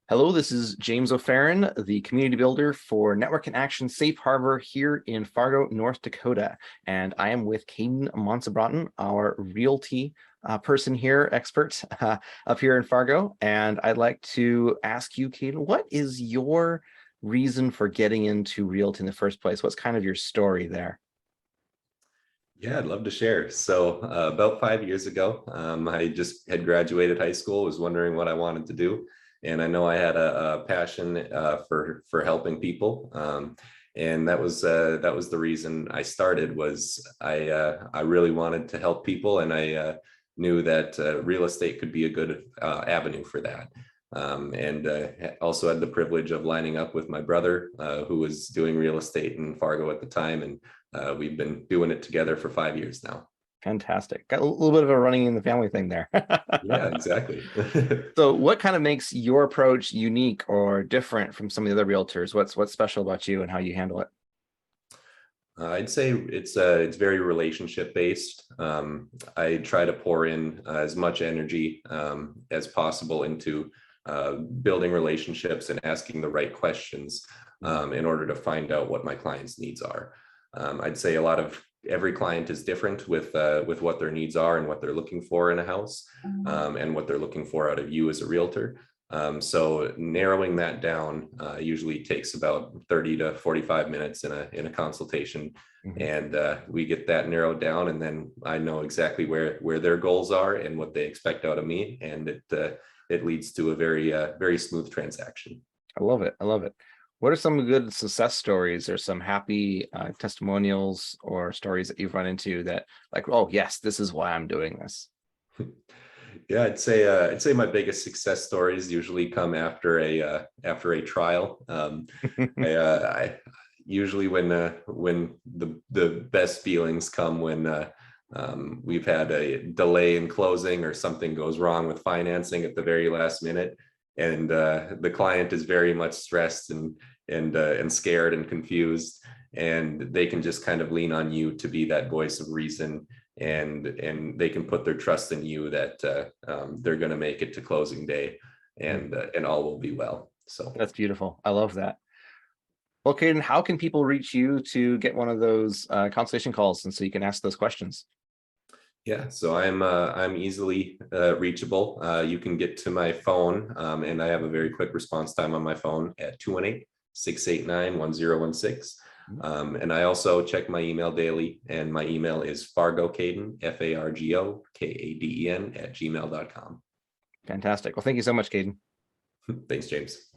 Hello, this is Jaymes OPheron, the community builder for Network and Action Safe Harbor here in Fargo, North Dakota. And I am with Kaden Monsebroten, our Realty person here, expert up here in Fargo. And I'd like to ask you, Kaden, what is your reason for getting into Realty in the first place? What's kind of your story there? Yeah, I'd love to share. So about 5 years ago, I just had graduated high school, was wondering what I wanted to do. And I know I had a passion for helping people. And that was the reason I started was I really wanted to help people. And I knew that real estate could be a good avenue for that. And also had the privilege of lining up with my brother, who was doing real estate in Fargo at the time. And we've been doing it together for 5 years now. Fantastic. Got a little bit of a running in the family thing there. Yeah, exactly. So what kind of makes your approach unique or different from some of the other realtors? What's special about you and how you handle it? I'd say it's very relationship based. I try to pour in as much energy as possible into building relationships and asking the right questions in order to find out what my clients' needs are. I'd say every client is different with what their needs are and what they're looking for in a house, and what they're looking for out of you as a realtor. So narrowing that down usually takes about 30 to 45 minutes in a consultation. Mhm. And we get that narrowed down, and then I know exactly where their goals are and what they expect out of me, and it leads to a very smooth transaction. I love it. I love it. What are some good success stories or some happy testimonials or stories that you've run into that like, oh yes, this is why I'm doing this? Yeah, I'd say my biggest success stories usually come after a trial. I usually when the best feelings come when we've had a delay in closing or something goes wrong with financing at the very last minute, and the client is very much stressed and scared and confused, and they can just kind of lean on you to be that voice of reason, and they can put their trust in you that they're going to make it to closing day, and all will be well. So That's beautiful. I love that. Well, Kaden, how can people reach you to get one of those consultation calls and so you can ask those questions? yeah, so I'm easily reachable. You can get to my phone, and I have a very quick response time on my phone at 218-689-1016. And I also check my email daily, and my email is fargokaden, FARGOKADEN @gmail.com. Fantastic. Well, thank you so much, Kaden. Thanks, James.